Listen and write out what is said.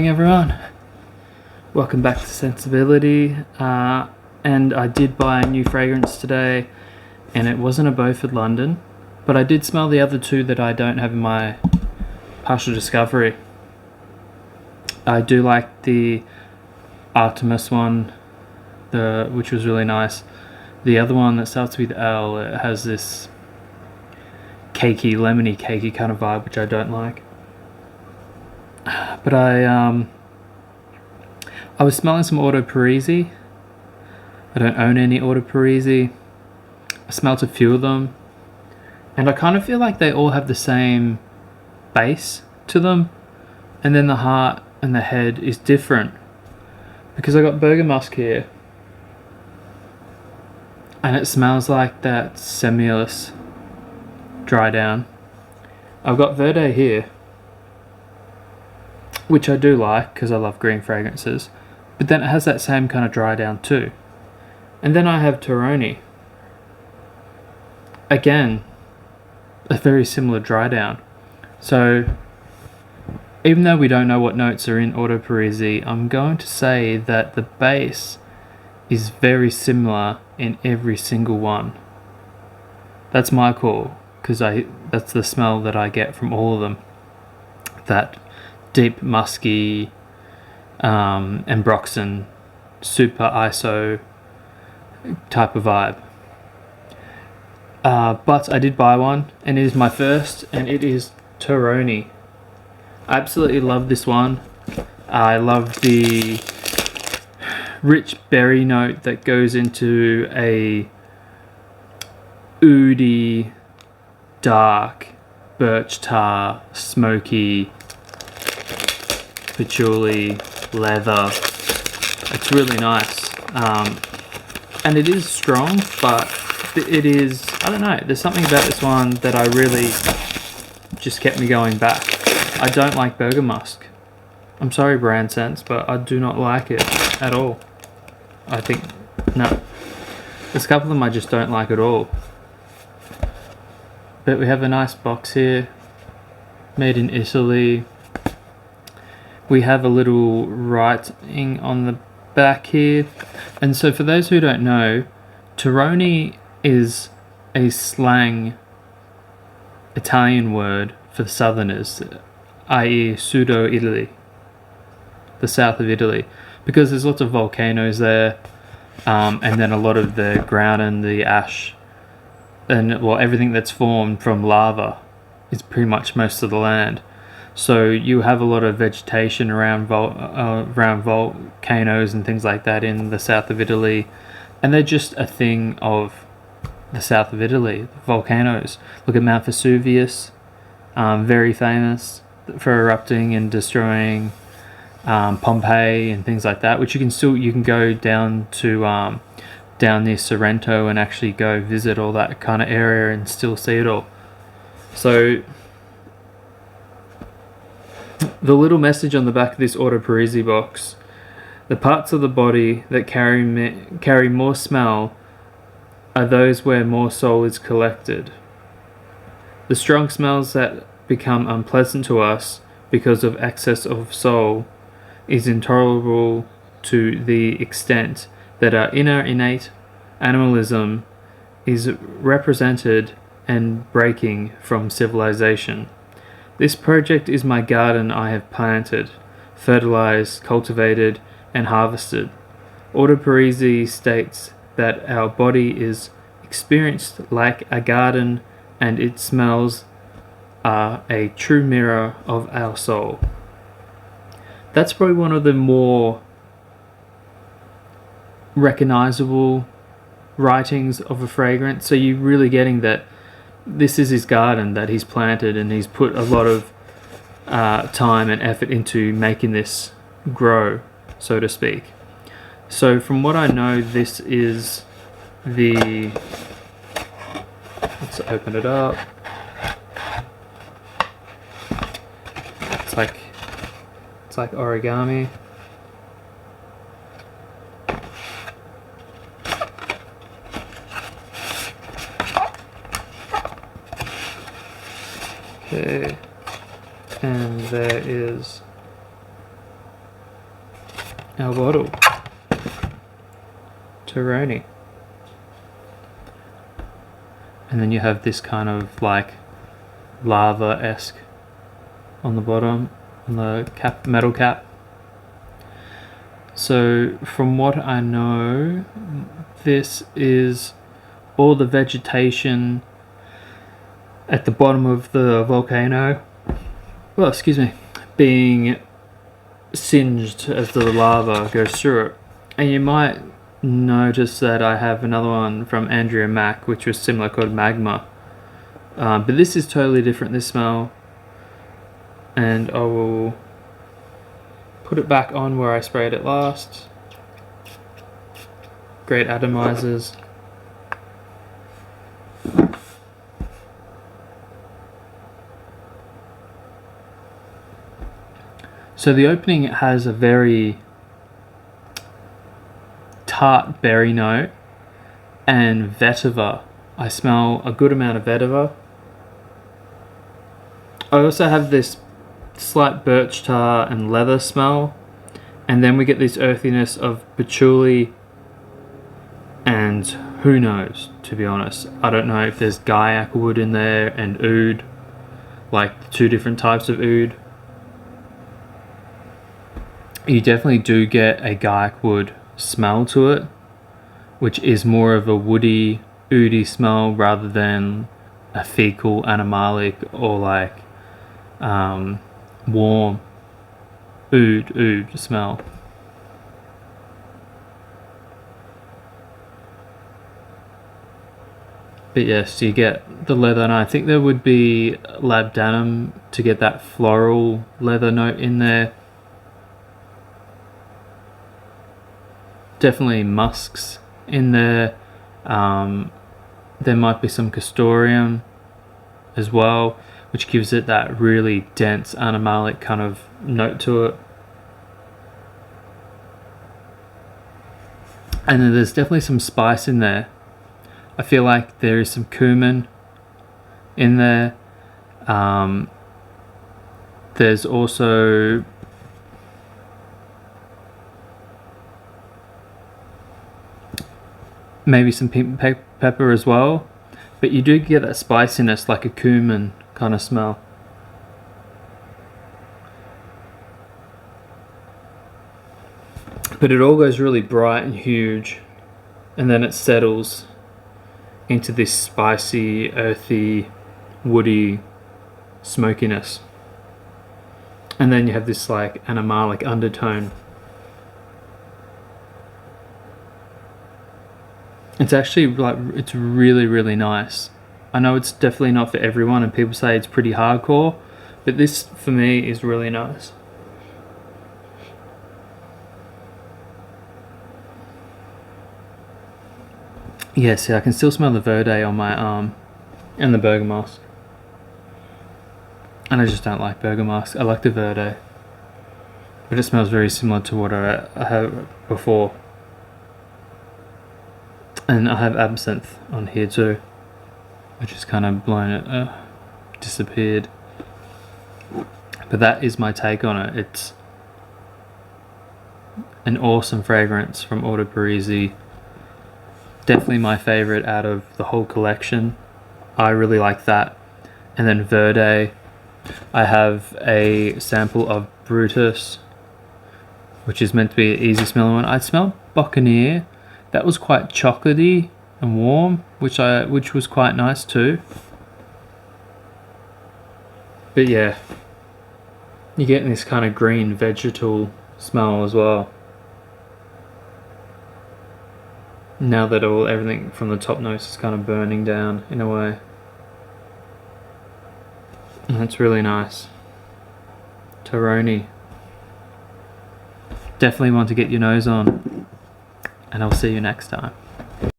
Hey everyone, welcome back to Sensibility. And I did buy a new fragrance today, and it wasn't a Beaufort London, but I did smell the other two that I don't have in my partial discovery. I do like the Artemis one, which was really nice. The other one that starts with L, it has this cakey, lemony cakey kind of vibe, which I don't like. But I was smelling some Auto Parisi. I don't own any Auto Parisi. I smelt a few of them, and I kind of feel like they all have the same base to them, and then the heart and the head is different, because I got Berger Musk here, and it smells like that Semulus dry down. I've got Verde here, which I do like because I love green fragrances, but then it has that same kind of dry down too. And then I have Toroni. Again, a very similar dry down. So even though we don't know what notes are in Auto Parisi, I'm going to say that the base is very similar in every single one. That's my call, because that's the smell that I get from all of them. That deep musky Ambroxan super ISO type of vibe. But I did buy one, and it is my first, and it is Toroni. I absolutely love this one. I love the rich berry note that goes into a oody, dark, birch tar, smoky, patchouli, leather. It's really nice. And it is strong, but it is, I don't know, there's something about this one that I really just kept me going back. I don't like Berger Musk. I'm sorry, Brand Sense, but I do not like it at all. I think, no. There's a couple of them I just don't like at all. But we have a nice box here, made in Italy. We have a little writing on the back here. And so for those who don't know, Toroni is a slang Italian word for the southerners, i.e. pseudo-Italy, the south of Italy, because there's lots of volcanoes there, and then a lot of the ground and the ash, and well, everything that's formed from lava is pretty much most of the land. So you have a lot of vegetation around volcanoes and things like that in the south of Italy, and they're just a thing of the south of Italy. Volcanoes. Look at Mount Vesuvius, very famous for erupting and destroying Pompeii and things like that. Which you can go down to down near Sorrento and actually go visit all that kind of area and still see it all. So the little message on the back of this Auto Parisi box: the parts of the body that carry more smell are those where more soul is collected. The strong smells that become unpleasant to us because of excess of soul is intolerable to the extent that our inner innate animalism is represented and breaking from civilization. This project is my garden I have planted, fertilized, cultivated, and harvested. Auto Parisi states that our body is experienced like a garden, and its smells are a true mirror of our soul. That's probably one of the more recognizable writings of a fragrance. So you're really getting that this is his garden that he's planted, and he's put a lot of time and effort into making this grow, so to speak. So from what I know, this is the, let's open it up. It's like origami. Okay, and there is our bottle. Teroni. And then you have this kind of like lava-esque on the bottom, on the cap, metal cap. So from what I know, this is all the vegetation at the bottom of the volcano, well, excuse me, being singed as the lava goes through it. And you might notice that I have another one from Andrea Mack, which was similar, called Magma. But this is totally different, this smell. And I will put it back on where I sprayed it last. Great atomizers. So the opening has a very tart berry note and vetiver. I smell a good amount of vetiver. I also have this slight birch tar and leather smell, and then we get this earthiness of patchouli and who knows, to be honest. I don't know if there's guaiac wood in there and oud, like two different types of oud. You definitely do get a guaiac wood smell to it, which is more of a woody, oudy smell rather than a fecal animalic or like warm oud smell. But yes, you get the leather, and I think there would be labdanum to get that floral leather note in there. Definitely musks in there. There might be some castoreum as well, which gives it that really dense animalic kind of note to it. And then there's definitely some spice in there. I feel like there is some cumin in there. There's also maybe some pink pepper as well, but you do get that spiciness, like a cumin kind of smell. But it all goes really bright and huge, and then it settles into this spicy, earthy, woody smokiness. And then you have this like animalic undertone. It's actually like, it's really, really nice. I know it's definitely not for everyone, and people say it's pretty hardcore, but this for me is really nice. Yeah, see, I can still smell the Verde on my arm and the Bergamasque. And I just don't like Bergamasque. I like the Verde, but it smells very similar to what I had before. And I have absinthe on here too, which is kind of blown it, disappeared. But that is my take on it. It's an awesome fragrance from Order Parisi. Definitely my favorite out of the whole collection. I really like that. And then Verde, I have a sample of Brutus, which is meant to be an easy smelling one. I smelled Buccaneer. That was quite chocolatey and warm, which was quite nice too. But yeah, you're getting this kind of green vegetal smell as well. Now that everything from the top notes is kind of burning down in a way. And that's really nice. Teroni. Definitely want to get your nose on. And I'll see you next time.